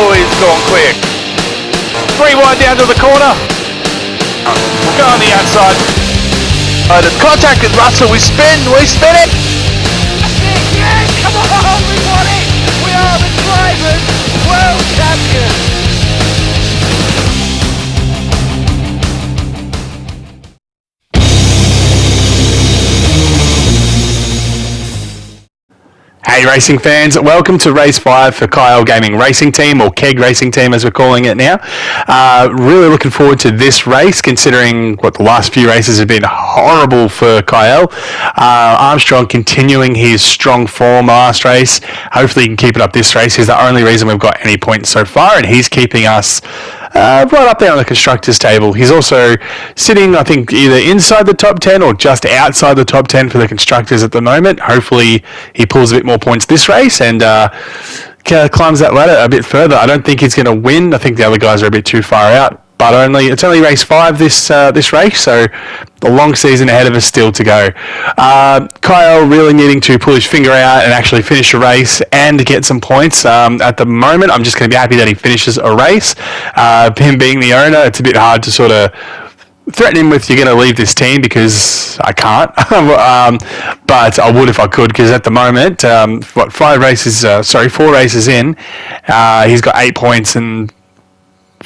Oh, he's gone quick. 3 wide down to the corner. We'll go on the outside. The contact with Russell. We spin it. That's it. Yes, come on, we won it. We are the drivers' world champions. Hey racing fans, welcome to race 5 for Kyle Gaming Racing Team, or KEG Racing Team as we're calling it now. Really looking forward to this race, considering what the last few races have been horrible for Kyle. Armstrong continuing his strong form last race. Hopefully he can keep it up this race. He's the only reason we've got any points so far, and he's keeping us right up there on the constructors table. He's also sitting, I think, either inside the top 10 or just outside the top 10 for the constructors at the moment. Hopefully he pulls a bit more points this race and climbs that ladder a bit further. I don't think he's going to win. I think the other guys are a bit too far out. But it's only race 5 this race, so a long season ahead of us still to go. Kyle really needing to pull his finger out and actually finish a race and get some points. At the moment, I'm just going to be happy that he finishes a race. Him being the owner, it's a bit hard to sort of threaten him with, you're going to leave this team, because I can't. But I would if I could, because at the moment, 4 races in, he's got 8 points and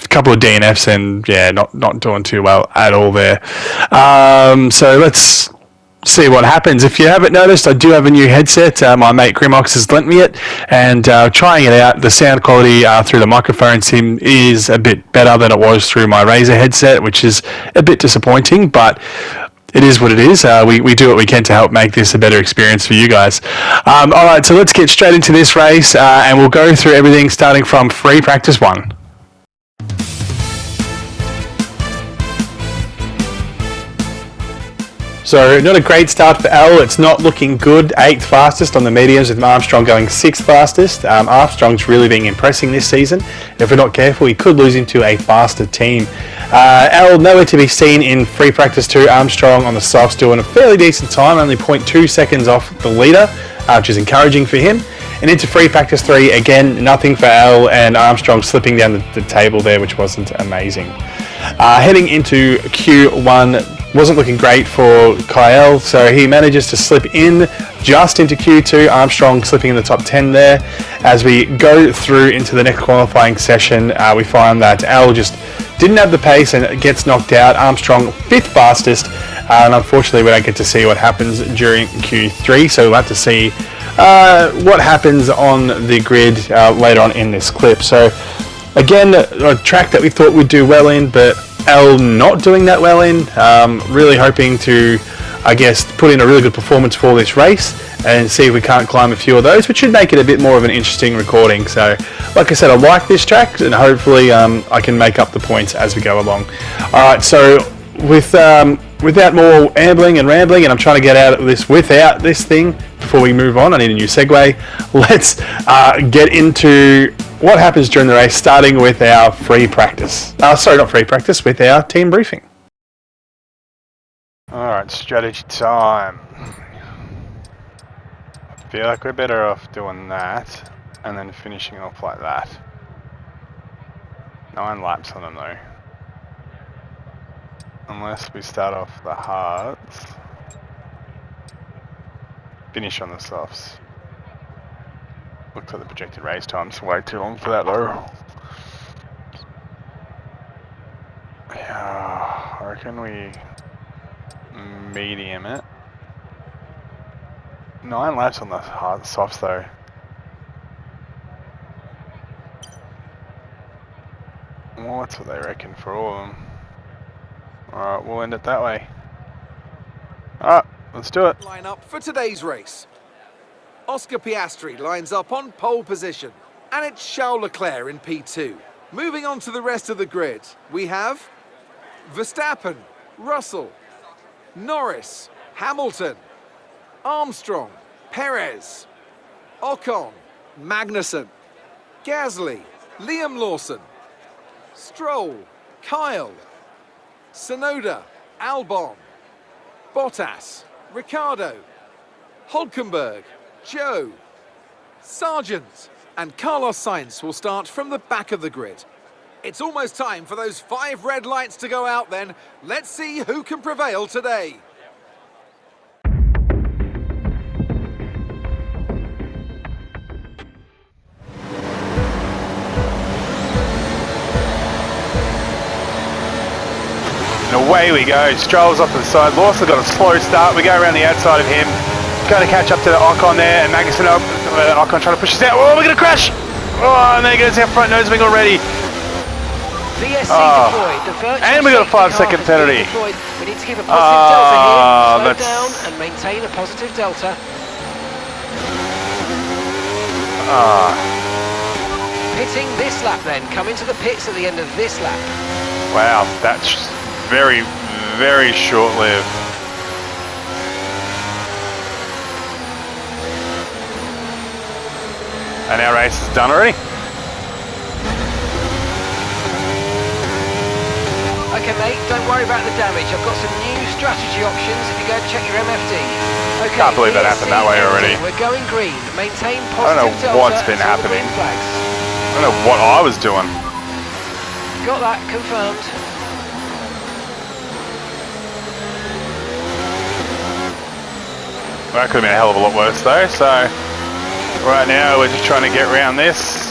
a couple of DNFs, and yeah, not doing too well at all there. So let's see what happens. If you haven't noticed, I do have a new headset. My mate Grimox has lent me it, and trying it out, the sound quality through the microphone is a bit better than it was through my Razer headset, which is a bit disappointing, but it is what it is. We do what we can to help make this a better experience for you guys. Alright, so let's get straight into this race, and we'll go through everything starting from free practice 1. So not a great start for Al. It's not looking good. 8th fastest on the mediums, with Armstrong going 6th fastest. Armstrong's really been impressing this season. If we're not careful, he could lose into a faster team. Al nowhere to be seen in free practice 2. Armstrong on the softs doing a fairly decent time, only 0.2 seconds off the leader, which is encouraging for him. And into free practice 3, again, nothing for Al, and Armstrong slipping down the table there, which wasn't amazing. Heading into Q1, wasn't looking great for Kyle, so he manages to slip in just into Q2. Armstrong slipping in the top 10 there. As we go through into the next qualifying session, we find that Al just didn't have the pace and gets knocked out. Armstrong 5th fastest, and unfortunately we don't get to see what happens during Q3, so we'll have to see what happens on the grid later on in this clip. So again, a track that we thought we'd do well in, but Al not doing that well in. Really hoping to, I guess, put in a really good performance for this race and see if we can't climb a few of those, which should make it a bit more of an interesting recording. So, like I said, I like this track, and hopefully I can make up the points as we go along. Alright, so without more ambling and rambling, and I'm trying to get out of this without this thing before we move on, I need a new segue. Let's get into what happens during the race, starting with our free practice. With our team briefing. Alright, strategy time. I feel like we're better off doing that, and then finishing off like that. 9 laps on them though. Unless we start off the hards. Finish on the softs. Looks like the projected race time's way too long for that though. Yeah, I reckon we medium it. 9 laps on the hard softs though. Well, that's what they reckon for all of them. Alright, we'll end it that way. Alright, let's do it. Line up for today's race. Oscar Piastri lines up on pole position, and it's Charles Leclerc in P2. Moving on to the rest of the grid, we have Verstappen, Russell, Norris, Hamilton, Armstrong, Perez, Ocon, Magnussen, Gasly, Liam Lawson, Stroll, Kyle, Tsunoda, Albon, Bottas, Ricciardo, Hulkenberg, Joe, Sargent, And Carlos Sainz will start from the back of the grid. It's almost time for those 5 red lights to go out then. Let's see who can prevail today. And away we go. Stroll's off to the side. Lawson got a slow start. We go around the outside of him. Going to catch up to the Ocon there. And Magnussen up. Ocon trying to push us out. Oh, we're going to crash. Oh, and there goes our front nose wing already. VSC deployed. The virtual and we got a 5-second penalty. We need to keep a positive delta here. Slow down and maintain a positive delta. Pitting this lap then. Come into the pits at the end of this lap. Wow, that's very, very short-lived. And our race is done already. Okay mate, don't worry about the damage. I've got some new strategy options if you go and check your MFD. Okay, Can't believe that happened that way already. We're going green. Maintain positive I don't know delta what's been until the happening. green flags. I don't know what I was doing. Got that confirmed. Well, that could have been a hell of a lot worse though, so right now we're just trying to get around this.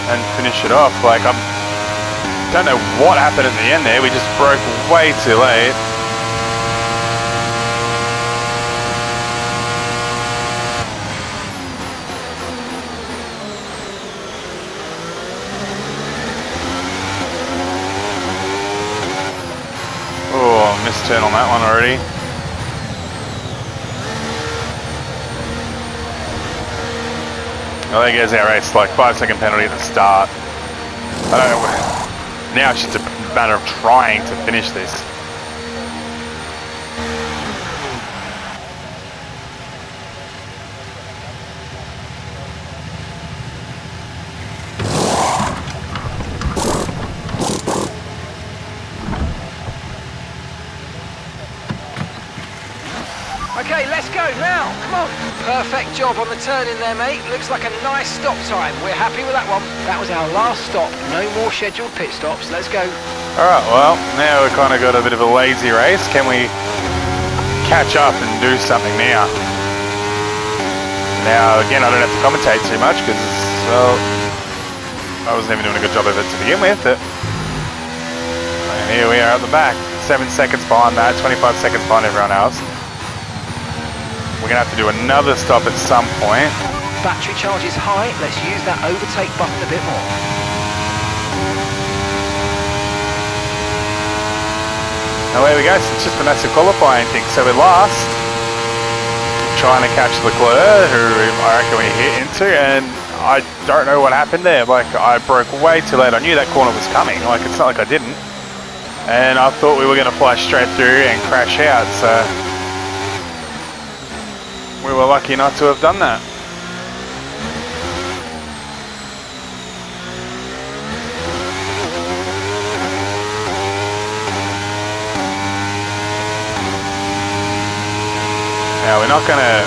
And finish it off. Like, I don't know what happened at the end there. We just broke way too late. Oh, missed turn on that one already. Well, there goes our race, like 5-second penalty at the start. I don't know. Now it's just a matter of trying to finish this. Okay, let's go now. Come on. Perfect job on the turn in there, mate. Looks like a nice stop time. We're happy with that one. That was our last stop. No more scheduled pit stops. Let's go. All right, well, now we've kind of got a bit of a lazy race. Can we catch up and do something now? Now, again, I don't have to commentate too much because, well, I wasn't even doing a good job of it to begin with. But and here we are at the back. 7 seconds behind that, 25 seconds behind everyone else. We're going to have to do another stop at some point. Battery charge is high. Let's use that overtake button a bit more. Now there we go. So it's just a massive qualifying thing. So we're last, trying to catch Leclerc, who I reckon we hit into, and I don't know what happened there. Like, I broke way too late. I knew that corner was coming. Like, it's not like I didn't. And I thought we were going to fly straight through and crash out. So we were lucky not to have done that. Now we're not going to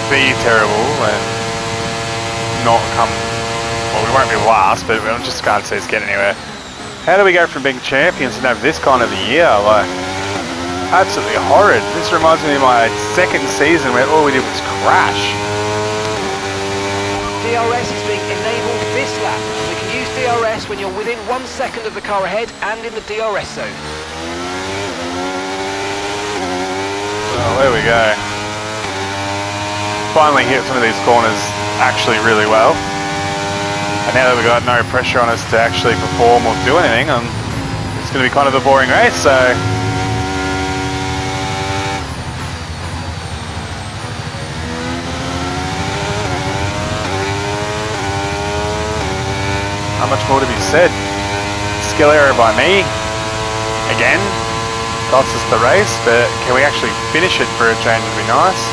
be terrible and not come, well, we won't be last, but I just can't see us get anywhere. How do we go from being champions and have this kind of a year? Like, absolutely horrid. This reminds me of my second season where all we did was crash. DRS is being enabled this lap. You can use DRS when you're within 1 second of the car ahead and in the DRS zone. Oh, there we go. Finally hit some of these corners actually really well. And now that we've got no pressure on us to actually perform or do anything, it's going to be kind of a boring race, so not much more to be said. Skill error by me. Again. Cost us the race, but can we actually finish it for a change would be nice.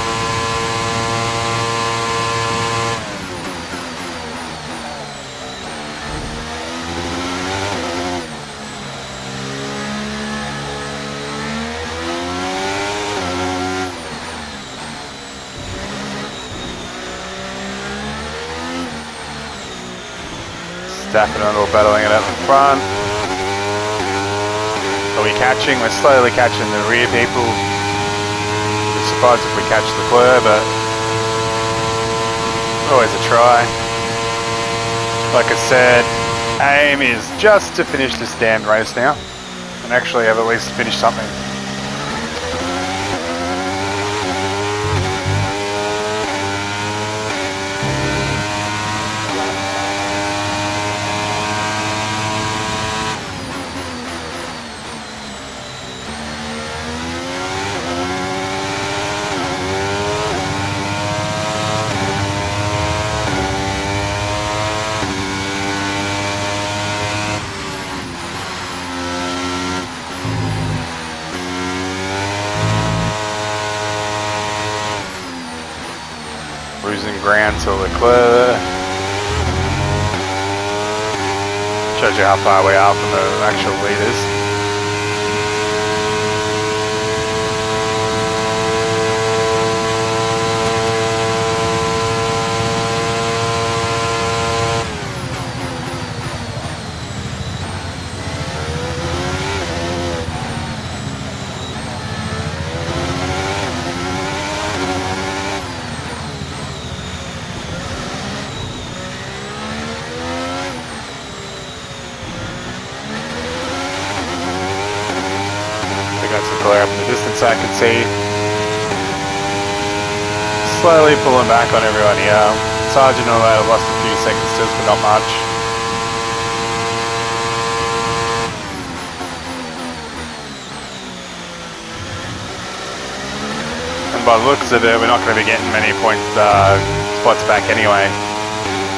Verstappen a little battling it out in front. Are we catching? We're slowly catching the rear people. I'm surprised if we catch Leclerc, but always a try. Like I said, aim is just to finish this damn race now and actually have at least finished something. Losing ground to Leclerc. Shows you how far we are from the actual leaders. Up in the distance I can see. Slowly pulling back on everyone here. Sargent and all that have lost a few seconds to us, but not much. And by the looks of it, we're not going to be getting many points spots back anyway.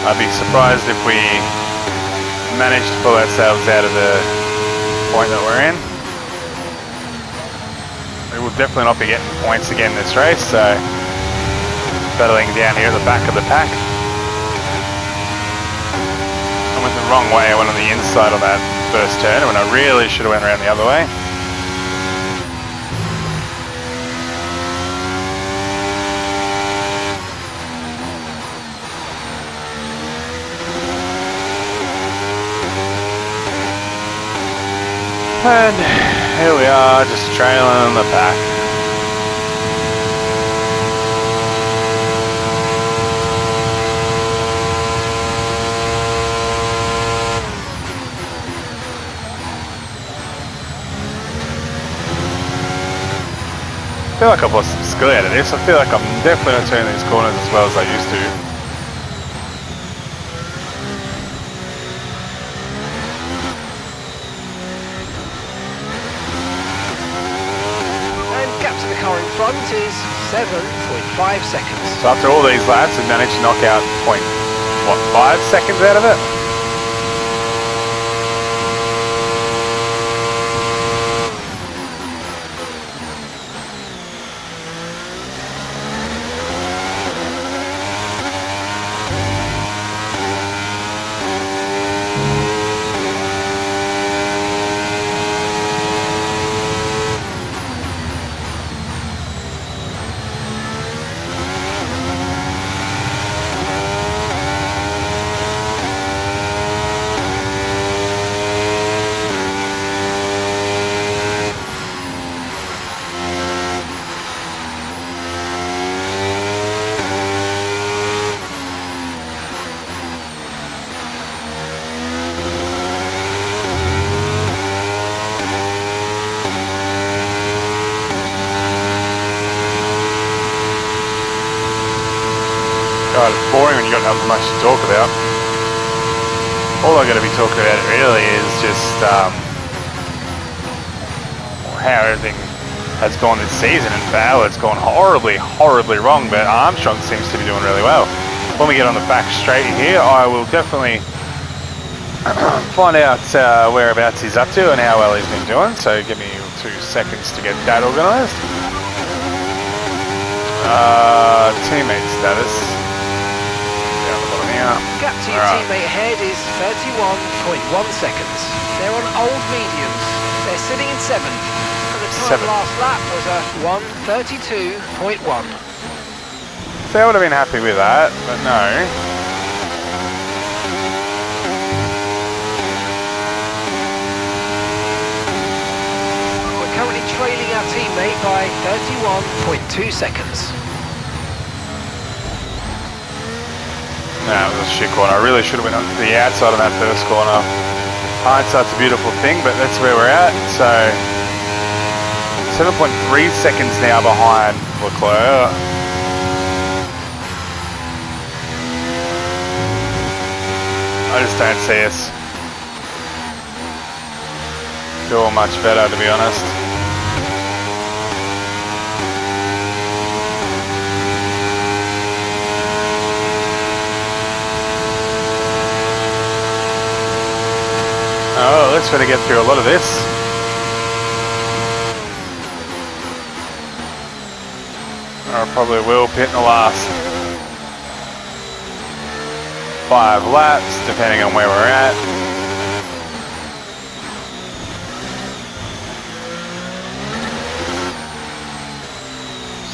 I'd be surprised if we manage to pull ourselves out of the point that we're in. We'll definitely not be getting points again this race, so battling down here at the back of the pack. I went the wrong way. I went on the inside on that first turn when I really should have went around the other way. And here we are, just trailing the pack. I feel like I've lost some skill out of this. I feel like I'm definitely not turning these corners as well as I used to. In front is 7.5 seconds. So after all these laps, we've managed to knock out 5 seconds out of it? God, it's boring when you got nothing much to talk about. All I'm going to be talking about really is just how everything has gone this season. And Fowler, it's gone horribly, horribly wrong, but Armstrong seems to be doing really well. When we get on the back straight here, I will definitely find out whereabouts he's up to and how well he's been doing. So give me 2 seconds to get that organised. Teammate status. Gap to your teammate ahead is 31.1 seconds. They're on old mediums. They're sitting in 7th. And the time last lap was a 1:32.1. So I would have been happy with that, but no. our teammate by 31.2 seconds. That was a shit corner. I really should have went on the outside on that first corner. Hindsight's a beautiful thing, but that's where we're at. So 7.3 seconds now behind Leclerc. I just don't see us doing much better, to be honest. Oh, let's try to get through a lot of this. I probably will pit in the last 5 laps, depending on where we're at.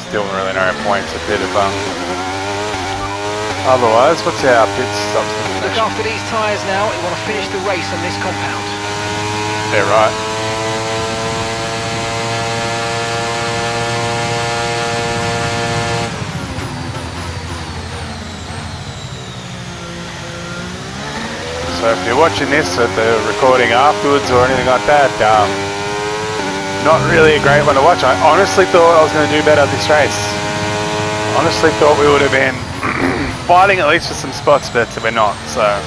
Still really no points to pit above. Otherwise, what's our pit stop? Look after these tyres now. We want to finish the race on this compound. Yeah, right. So if you're watching this at the recording afterwards or anything like that, not really a great one to watch. I honestly thought I was going to do better this race. Honestly thought we would have been fighting at least for some spots, but we're not, so.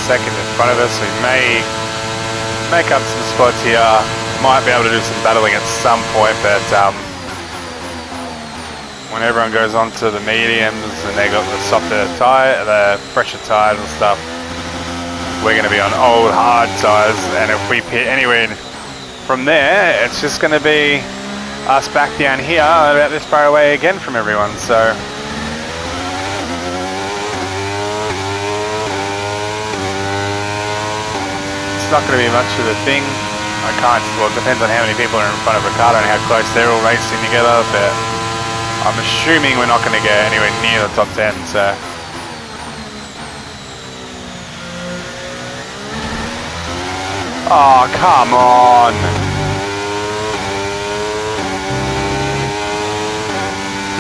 Second in front of us, we may make up some spots here. Might be able to do some battling at some point, but when everyone goes on to the mediums and they got the softer tyre, the fresher tyres and stuff, we're going to be on old hard tyres, and if we pit anywhere from there, it's just going to be us back down here about this far away again from everyone. So not going to be much of a thing. I can't, well, it depends on how many people are in front of Ricardo and how close they're all racing together, but I'm assuming we're not going to get anywhere near the top 10, so. Oh, come on.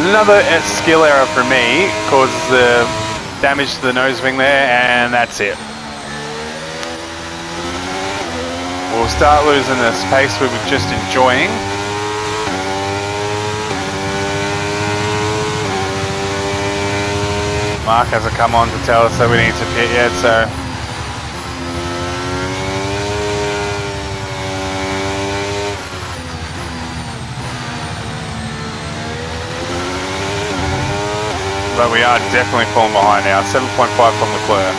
Another skill error for me causes the damage to the nose wing there, and that's it. We'll start losing the pace we were just enjoying. Mark hasn't come on to tell us that we need to pit yet, so. But we are definitely falling behind now, 7.5 from Leclerc.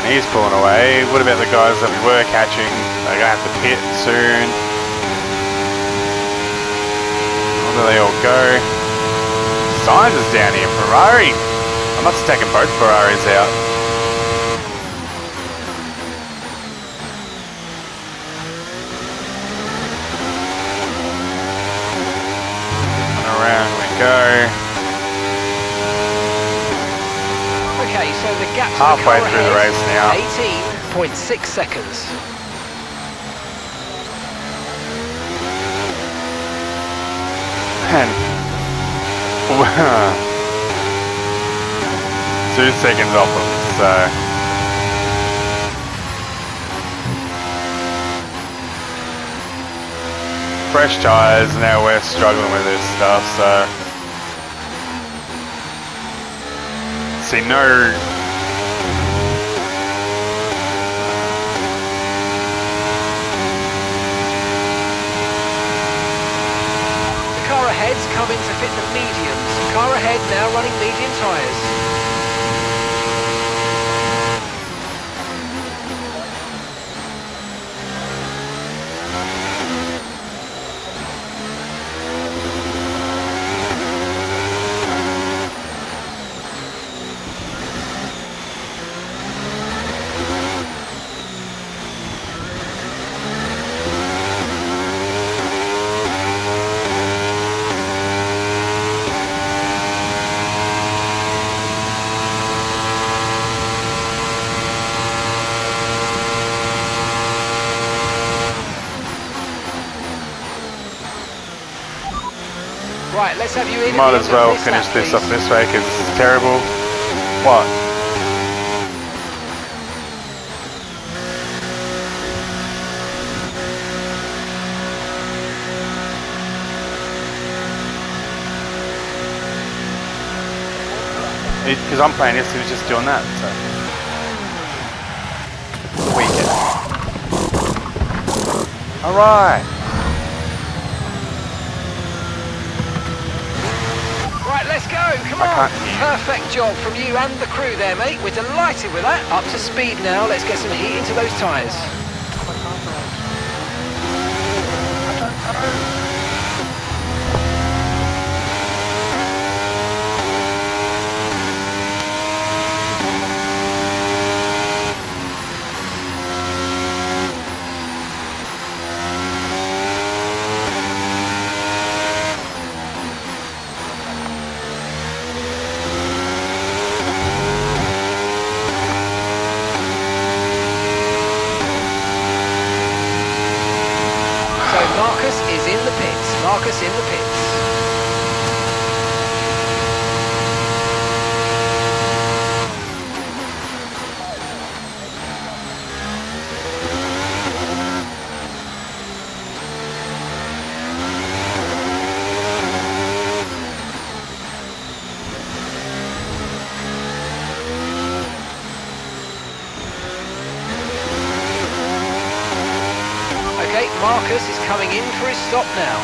He's pulling away. What about the guys that we were catching? They're going to have to pit soon. Where do they all go? Sainz is down here. Ferrari. I must have taken both Ferraris out. And around we go. Okay, so the gap to halfway the car through the ahead, race now. 18.6 seconds. And 2 seconds off of us, so. fresh tyres, now we're struggling with this stuff, so... See, no... The car ahead's coming to fit the mediums. Car ahead now running medium tyres. Right, let's have you in. Might as well finish this off this way because this is terrible. What? Because I'm playing this, he was just doing that. So. Weekend. Alright. Let's go, come on. Perfect job from you and the crew there, mate. We're delighted with that. Up to speed now. Let's get some heat into those tyres. Marcus is in the pits. Marcus in the pits. Okay, Marcus is coming in for his stop now.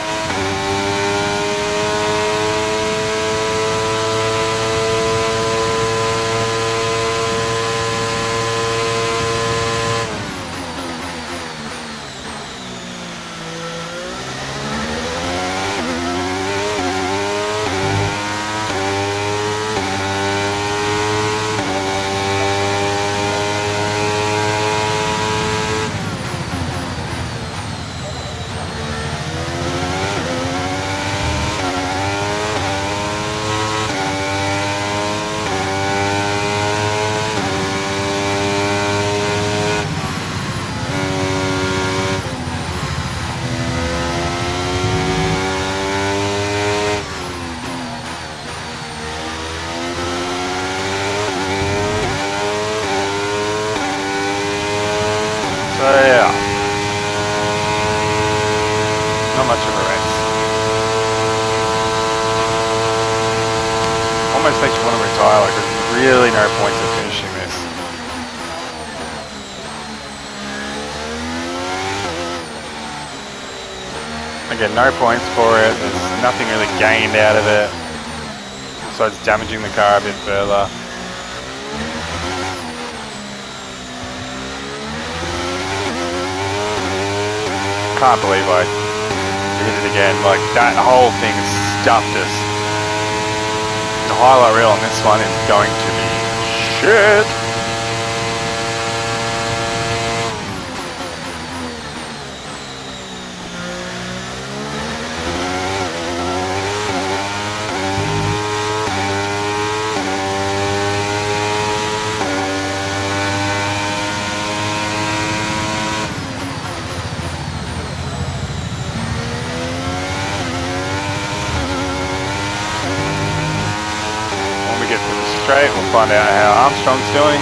So yeah, not much of a race. Almost makes you want to retire, like there's really no point in finishing this. Again, no points for it, there's nothing really gained out of it, besides damaging the car a bit further. Can't believe I did it again. Like that whole thing has stuffed us. The highlight reel on this one is going to be shit. Straight, we'll find out how Armstrong's doing.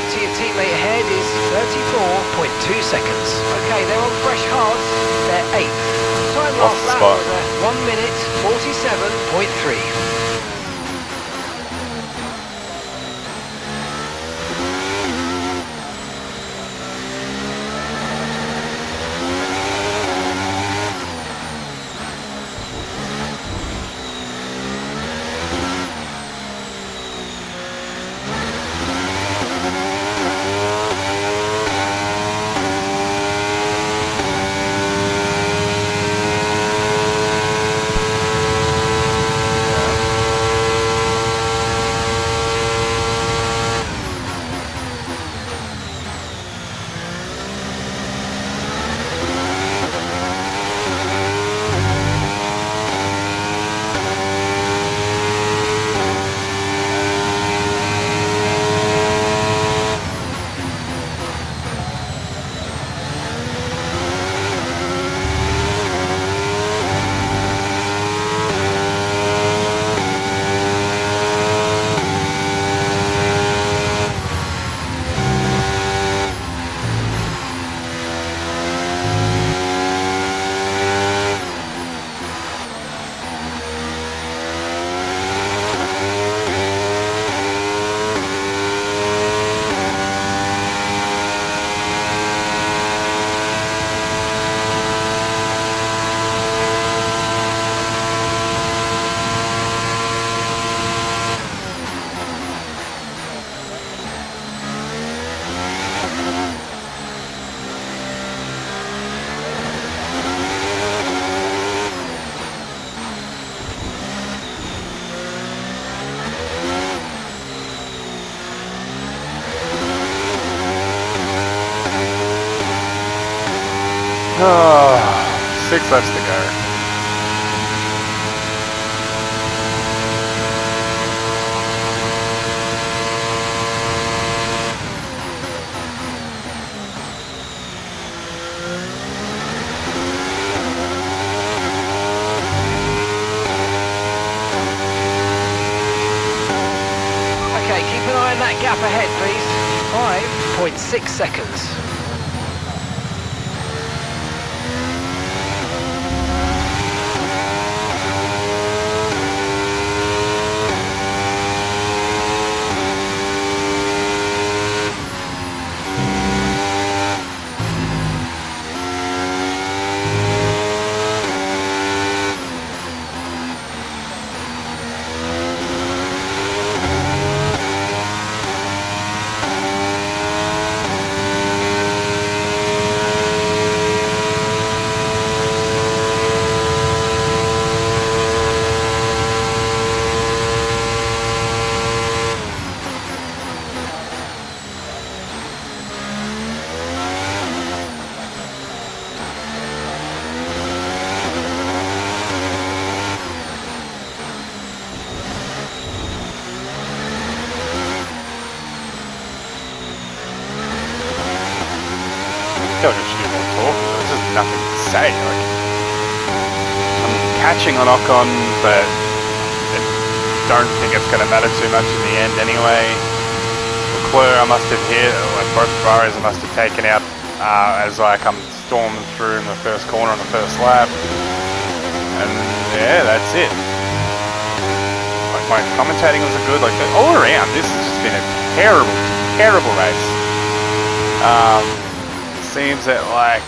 to your teammate ahead is 34.2 seconds. Okay, they're on fresh hards. They're 8th. Time Lost last the lap spot. was 1 minute 47.3. Oh, 6 laps to go. Okay, keep an eye on that gap ahead, please. 5.6 seconds. Go just do more talking. There's just nothing to say. Like, I'm catching on Ocon, but I don't think it's going to matter too much in the end anyway. Leclerc, I must have hit, like both Ferraris I must have taken out as like I'm storming through in the first corner on the first lap. And yeah, that's it. Like my commentating was good. Like all around, this has just been a terrible, terrible race. Seems that like,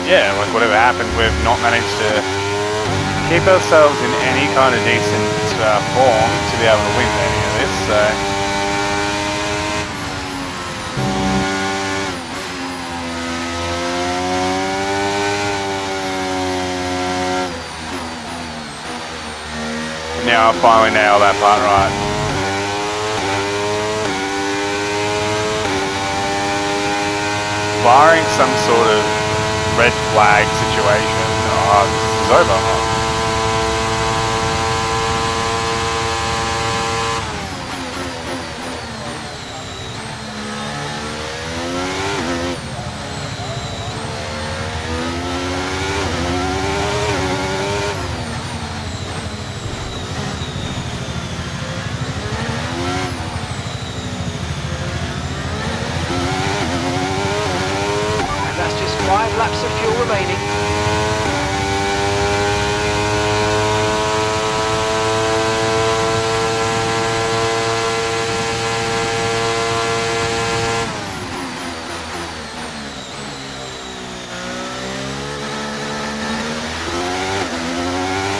yeah, like whatever happened, we've not managed to keep ourselves in any kind of decent form to be able to win any of this. So now I finally nailed that part right. Barring some sort of red flag situation, this is over. of fuel remaining.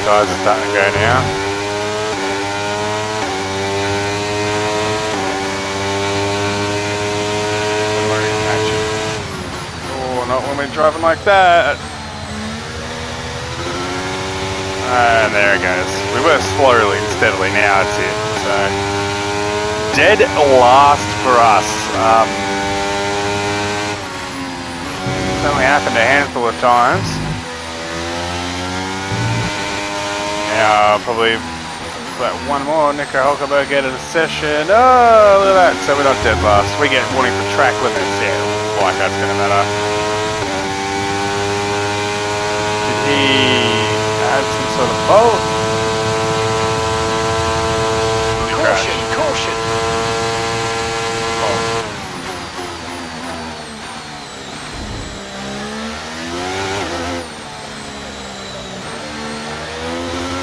Guys are starting to go now. Oh, not when we're driving like that. And there it goes. We were slowly and steadily, now it's it. So, dead last for us. It's only happened a handful of times. Now, probably like one more. Nico Hulkenberg get a session. Oh, look at that. So we're not dead last. We get warning for track limits. Yeah, like that's going to matter. Did he add some sort of fault? Caution, caution.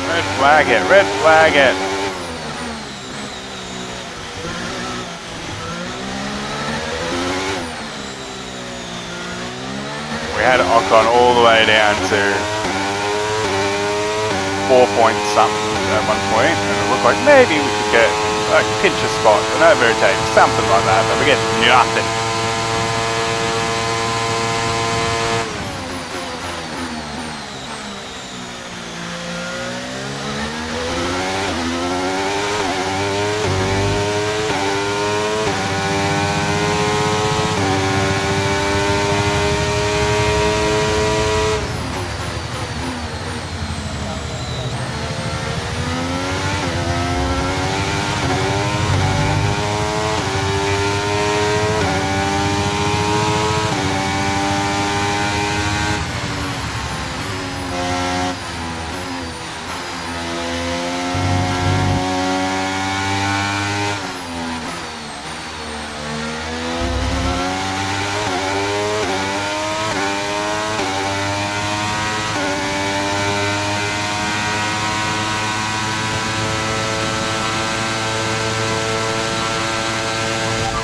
Red flag it, red flag it. We had Ocon all the way down to 4 point something at one point, and it looked like maybe we could get like pinch a spot, an overtake, something like that, but we get nothing.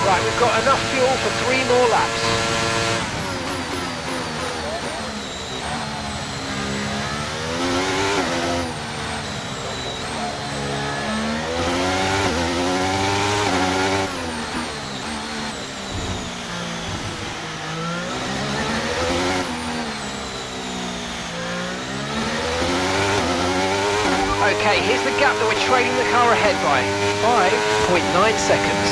Right, we've got enough fuel for 3 more laps. Okay, here's the gap that we're trailing the car ahead by. 5.9 seconds.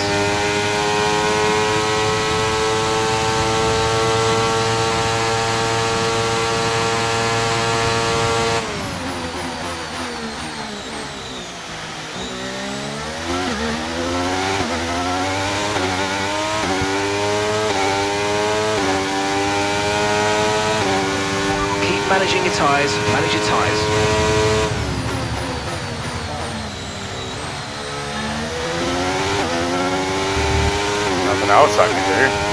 Keep managing your tyres, manage your tyres. Nothing else I can do.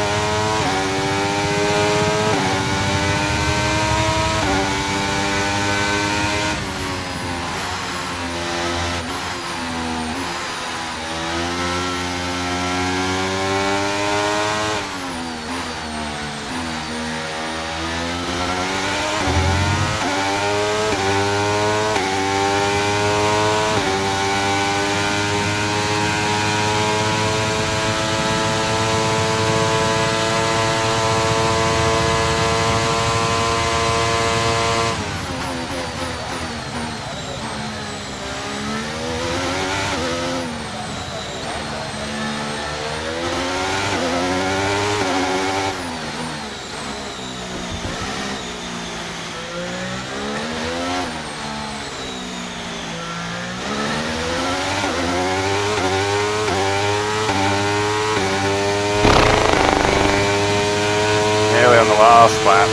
On the last lap.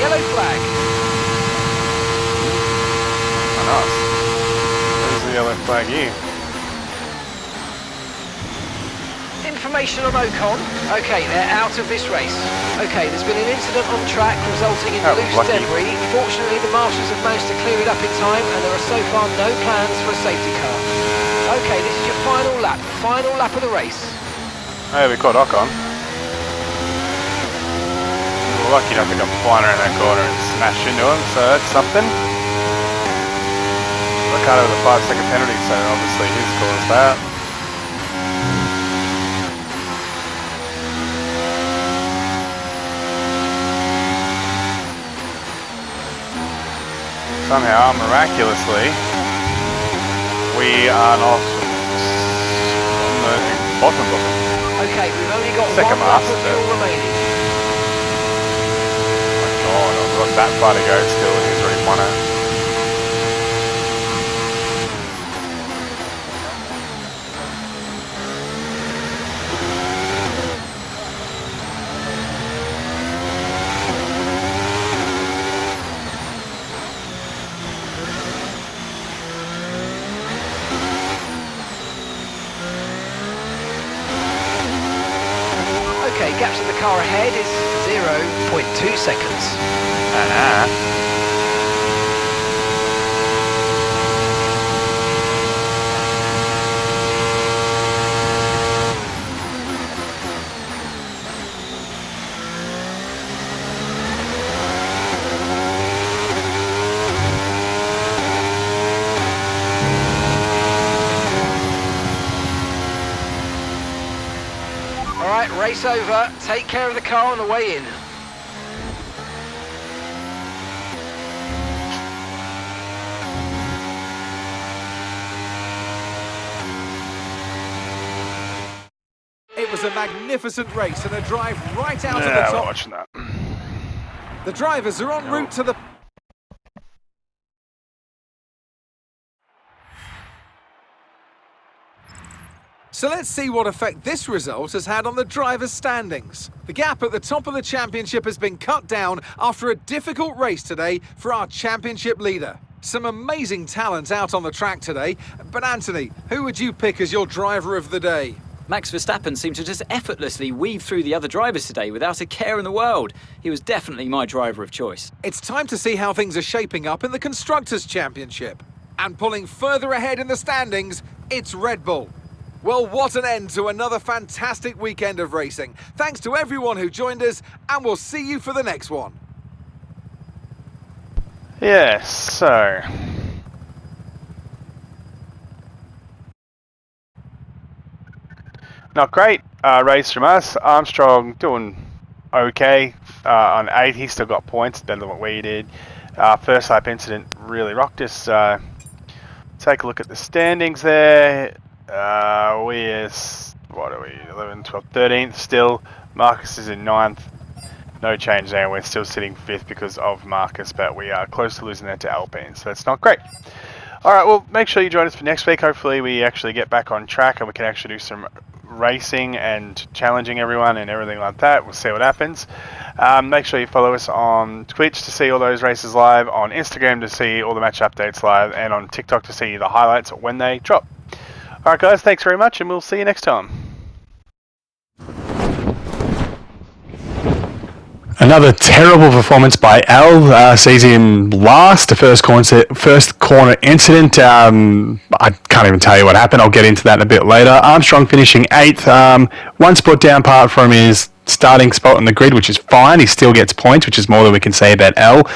Yellow flag. Oh, nice. There's the yellow flag here. information on Ocon. Okay, they're out of this race. Okay, there's been an incident on track resulting in loose lucky. debris. Fortunately, the marshals have managed to clear it up in time, and there are so far no plans for a safety car. Okay, this is your final lap of the race. Hey, we caught Ocon. We were lucky enough to come flying around that corner and smash into him, so that's something. Ricardo with a 5-second penalty, so obviously his caused that. Somehow, miraculously, we are not on the bottom. Okay, we've only got Second one lap of last, fuel remaining. Oh, I've got that far to go still, and he's already won it. Okay, gap to the car ahead is 0.2 seconds. Alright, race over. Take care of the car on the way in. It was a magnificent race and a drive right out of the Yeah, we're top. watching that. The drivers are en route to the... So let's see what effect this result has had on the drivers' standings. The gap at the top of the championship has been cut down after a difficult race today for our championship leader. Some amazing talent out on the track today, but Anthony, who would you pick as your driver of the day? Max Verstappen seemed to just effortlessly weave through the other drivers today without a care in the world. He was definitely my driver of choice. It's time to see how things are shaping up in the Constructors' Championship. And pulling further ahead in the standings, it's Red Bull. Well, what an end to another fantastic weekend of racing. Thanks to everyone who joined us, and we'll see you for the next one. Yes, so... Not great race from us. Armstrong doing okay on 8. He still got points, better than what we did. First lap incident really rocked us. Take a look at the standings there. We're, what are we, 11th, 12th, 13th still. Marcus is in 9th. No change there. We're still sitting 5th because of Marcus, but we are close to losing that to Alpine, so that's not great. Alright, well, make sure you join us for next week. Hopefully we actually get back on track and we can actually do some racing and challenging everyone and everything like that. We'll see what happens. Make sure you follow us on Twitch to see all those races live, on Instagram to see all the match updates live, and on TikTok to see the highlights when they drop. Alright guys, thanks very much and we'll see you next time. Another terrible performance by Al. Sees him last. The first corner incident. I can't even tell you what happened. I'll get into that in a bit later. Armstrong finishing 8th. One spot down apart from his starting spot on the grid, which is fine. He still gets points, which is more than we can say about L.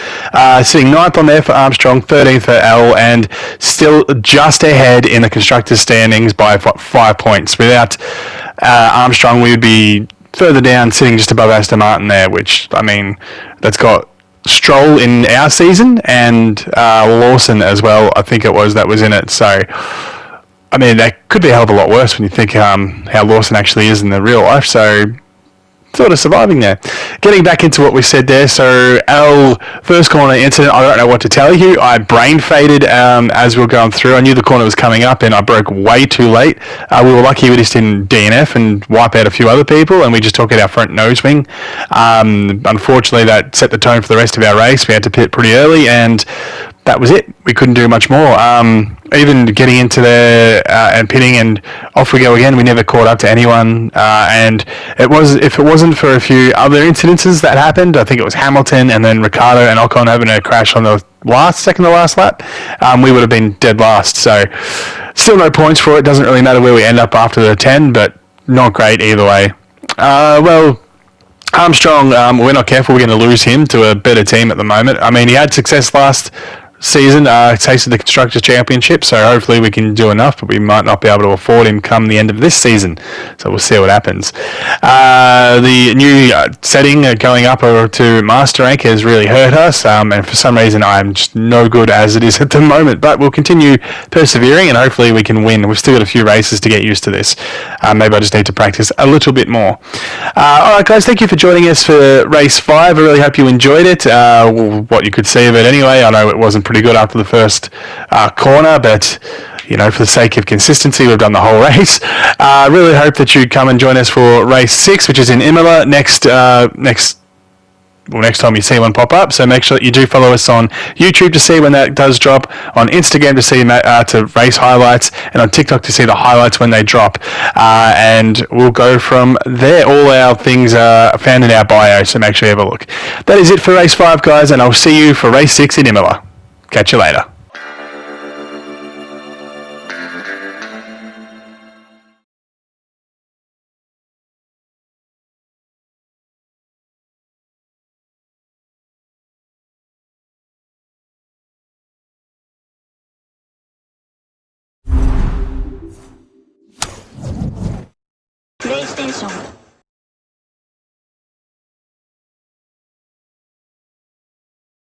Sitting 9th on there for Armstrong, 13th for L, and still just ahead in the constructors' standings by 5 points. Without Armstrong, we would be further down, sitting just above Aston Martin there, which, I mean, that's got Stroll in our season and Lawson as well, I think it was, that was in it. So, I mean, that could be a hell of a lot worse when you think how Lawson actually is in the real life. So, sort of surviving there. Getting back into what we said there, so L, first corner incident, I don't know what to tell you. I brain faded as we were going through. I knew the corner was coming up and I broke way too late. We were lucky we just didn't DNF and wipe out a few other people, and we just took out our front nose wing. Unfortunately, that set the tone for the rest of our race. We had to pit pretty early, and that was it. We couldn't do much more. Even getting into there and pitting, and off we go again. We never caught up to anyone. And if it wasn't for a few other incidences that happened, I think it was Hamilton and then Ricardo and Ocon having a crash on the second to last lap, we would have been dead last. So still no points for it. Doesn't really matter where we end up after the 10, but not great either way. Armstrong, we're not careful, we're going to lose him to a better team at the moment. I mean, he had success last season, tasted the Constructors' Championship, so hopefully we can do enough, but we might not be able to afford him come the end of this season, so we'll see what happens. The new setting going up over to Master Rank has really hurt us, and for some reason I'm just no good as it is at the moment, but we'll continue persevering and hopefully we can win. We've still got a few races to get used to this. Maybe I just need to practice a little bit more. Alright guys, thank you for joining us for race 5. I really hope you enjoyed it, what you could see of it anyway. I know it wasn't pretty good after the first corner, but for the sake of consistency, we've done the whole race. Really hope that you come and join us for race 6, which is in Imola next time you see one pop up. So make sure that you do follow us on YouTube to see when that does drop, on Instagram to see to race highlights, and on TikTok to see the highlights when they drop. And we'll go from there. All our things are found in our bio, so make sure you have a look. That is it for race 5, guys, and I'll see you for race 6 in Imola. Catch you later. PlayStation